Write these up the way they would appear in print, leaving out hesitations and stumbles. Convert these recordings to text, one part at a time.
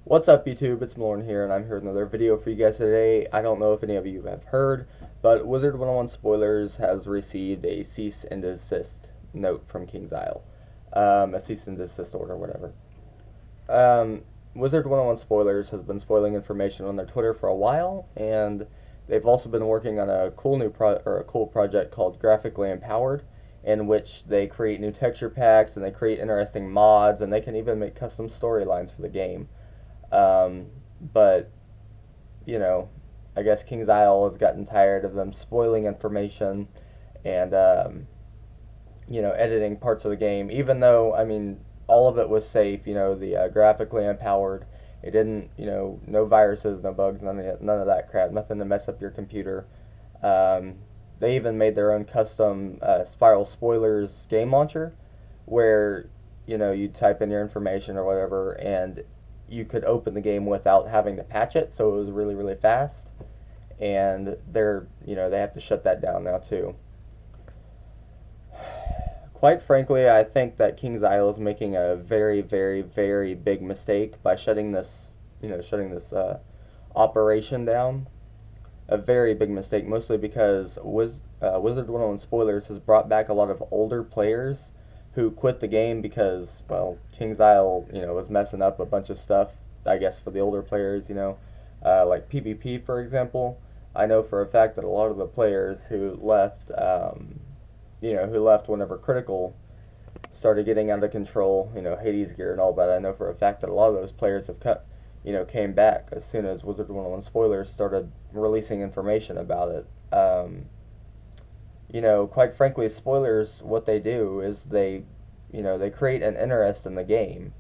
What's up YouTube, it's Malorn here, and I'm here with another video for you guys today. I don't know if any of you have heard, but Wizard101 Spoilers has received a cease and desist note from KingsIsle. A cease and desist order, whatever. Wizard101 Spoilers has been spoiling information on their Twitter for a while, and they've also been working on a cool project called Graphically Empowered, in which they create new texture packs and they create interesting mods, and they can even make custom storylines for the game. But, you know, I guess KingsIsle has gotten tired of them spoiling information and, editing parts of the game, even though, all of it was safe, the graphically empowered. It didn't, no viruses, no bugs, none of that crap, nothing to mess up your computer. They even made their own custom Spiral Spoilers game launcher where, you type in your information or whatever and you could open the game without having to patch it, so it was really, really fast. And they have to shut that down now too. Quite frankly, I think that KingsIsle is making a very, very, very big mistake by shutting this operation down. A very big mistake, mostly because Wizard101 Spoilers has brought back a lot of older players who quit the game because, well, KingsIsle, was messing up a bunch of stuff, I guess, for the older players, like PvP, for example. I know for a fact that a lot of the players who left, who left whenever Critical started getting out of control, Hades gear and all that, I know for a fact that a lot of those players have came back as soon as Wizard101 Spoilers started releasing information about it. Quite frankly, spoilers, what they do is they create an interest in the game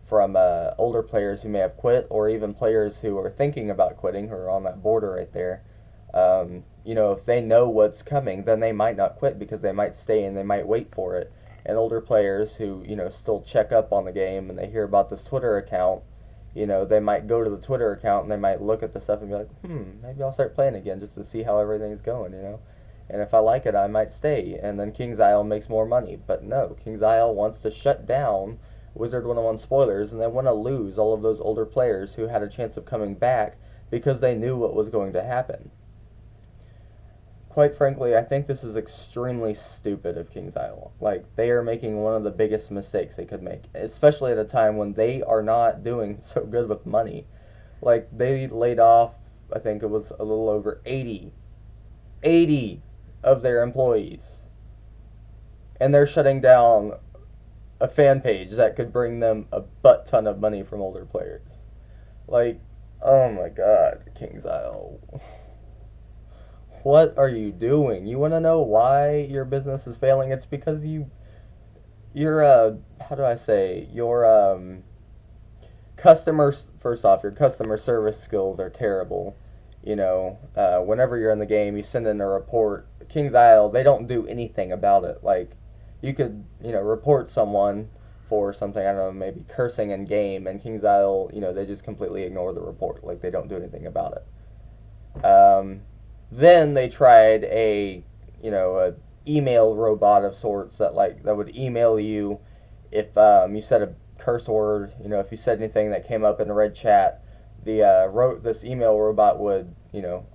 from older players who may have quit, or even players who are thinking about quitting, who are on that border right there. If they know what's coming, then they might not quit because they might stay and they might wait for it. And older players who, still check up on the game and they hear about this Twitter account, they might go to the Twitter account and they might look at the stuff and be like, maybe I'll start playing again just to see how everything's going, And if I like it, I might stay. And then KingsIsle makes more money. But no, KingsIsle wants to shut down Wizard101 Spoilers, and they want to lose all of those older players who had a chance of coming back because they knew what was going to happen. Quite frankly, I think this is extremely stupid of KingsIsle. Like, they are making one of the biggest mistakes they could make, especially at a time when they are not doing so good with money. Like, they laid off, I think it was a little over 80 of their employees. And they're shutting down a fan page that could bring them a butt ton of money from older players. Like, oh my god, KingsIsle. What are you doing? You want to know why your business is failing? It's because your first off, your customer service skills are terrible. Whenever you're in the game, you send in a report. KingsIsle, they don't do anything about it. Like, you could, report someone for something, I don't know, maybe cursing in game, and KingsIsle, they just completely ignore the report. Like, they don't do anything about it. Then they tried a email robot of sorts that would email you if you said a curse word. If you said anything that came up in the red chat, this email robot would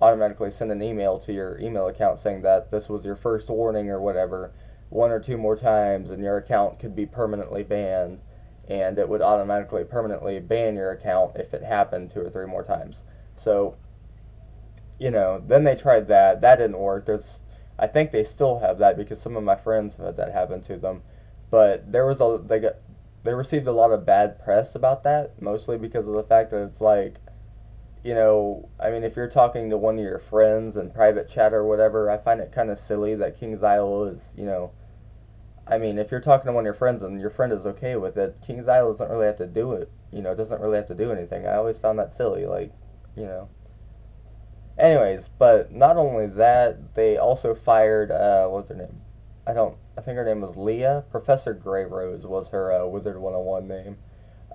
automatically send an email to your email account saying that this was your first warning or whatever, one or two more times, and your account could be permanently banned, and it would automatically permanently ban your account if it happened two or three more times. So, then they tried that. That didn't work. I think they still have that because some of my friends have had that happen to them. But they received a lot of bad press about that, mostly because of the fact that it's like, if you're talking to one of your friends in private chat or whatever, I find it kind of silly that KingsIsle is, if you're talking to one of your friends and your friend is okay with it, KingsIsle doesn't really have to do it, doesn't really have to do anything. I always found that silly, Anyways, but not only that, they also fired, what was her name? I think her name was Leah. Professor Grey Rose was her Wizard101 name.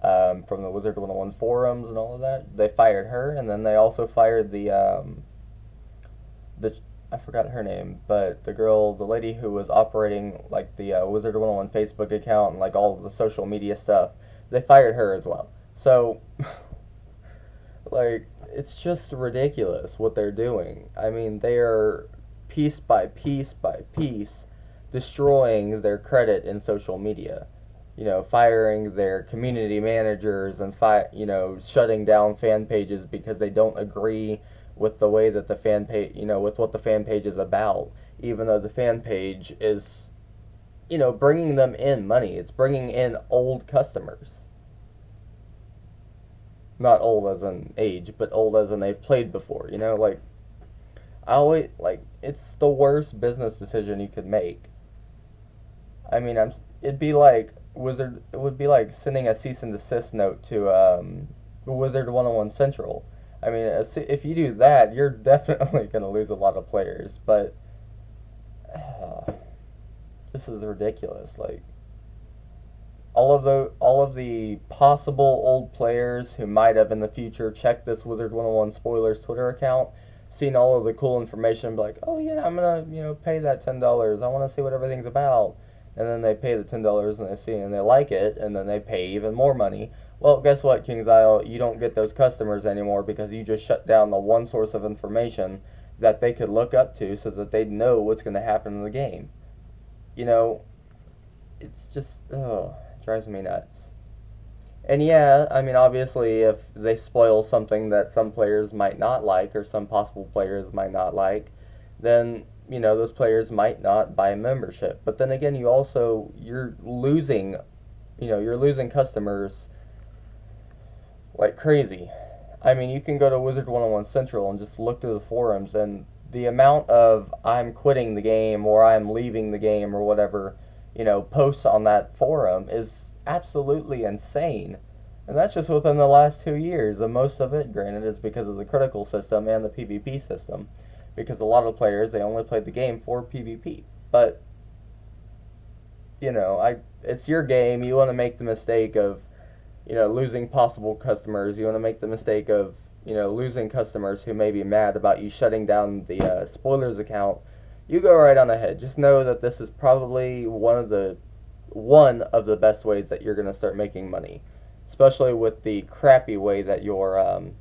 From the Wizard101 forums and all of that. They fired her, and then they also fired the I forgot her name, but the lady who was operating like the Wizard101 Facebook account and like all of the social media stuff. They fired her as well. So Like, it's just ridiculous what they're doing. I mean, they are piece by piece by piece destroying their credit in social media. You know, firing their community managers and shutting down fan pages because they don't agree with the way that the fan page, with what the fan page is about, even though the fan page is, bringing them in money. It's bringing in old customers. Not old as in age, but old as in they've played before. Like, I always like it's the worst business decision you could make. I mean, it'd be like Wizard. It would be like sending a cease and desist note to Wizard101 Central. I mean, if you do that, you're definitely gonna lose a lot of players. But this is ridiculous. Like, all of the possible old players who might have in the future checked this Wizard101 Spoilers Twitter account, seen all of the cool information, and be like, oh yeah, I'm gonna pay that $10. I want to see what everything's about, and then they pay the $10 and they see and they like it, and then they pay even more money. Well, guess what, KingsIsle? You don't get those customers anymore because you just shut down the one source of information that they could look up to so that they know what's going to happen in the game. It's just, it drives me nuts. And yeah, I mean, obviously, if they spoil something that some players might not like or some possible players might not like, then, those players might not buy a membership. But then again, you're losing customers like crazy. I mean, you can go to Wizard101 Central and just look through the forums, and the amount of I'm quitting the game or I'm leaving the game or whatever, posts on that forum is absolutely insane. And that's just within the last 2 years. And most of it, granted, is because of the critical system and the PvP system. Because a lot of players, they only played the game for PvP. But, it's your game. You want to make the mistake of, losing possible customers. You want to make the mistake of, losing customers who may be mad about you shutting down the spoilers account. You go right on ahead. Just know that this is probably one of the best ways that you're going to start making money, especially with the crappy way that your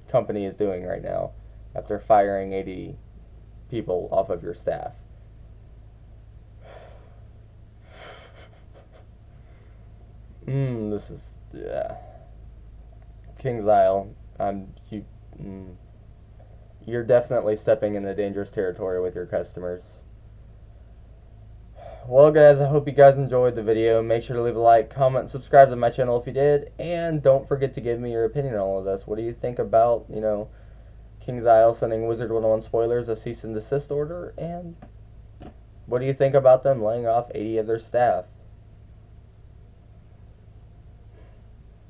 company is doing right now after firing 80 people off of your staff. This is, yeah. KingsIsle, you're definitely stepping into dangerous territory with your customers. Well, guys, I hope you guys enjoyed the video. Make sure to leave a like, comment, and subscribe to my channel if you did. And don't forget to give me your opinion on all of this. What do you think about, KingsIsle sending Wizard101 Spoilers a cease and desist order? And what do you think about them laying off 80 of their staff?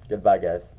Goodbye, guys.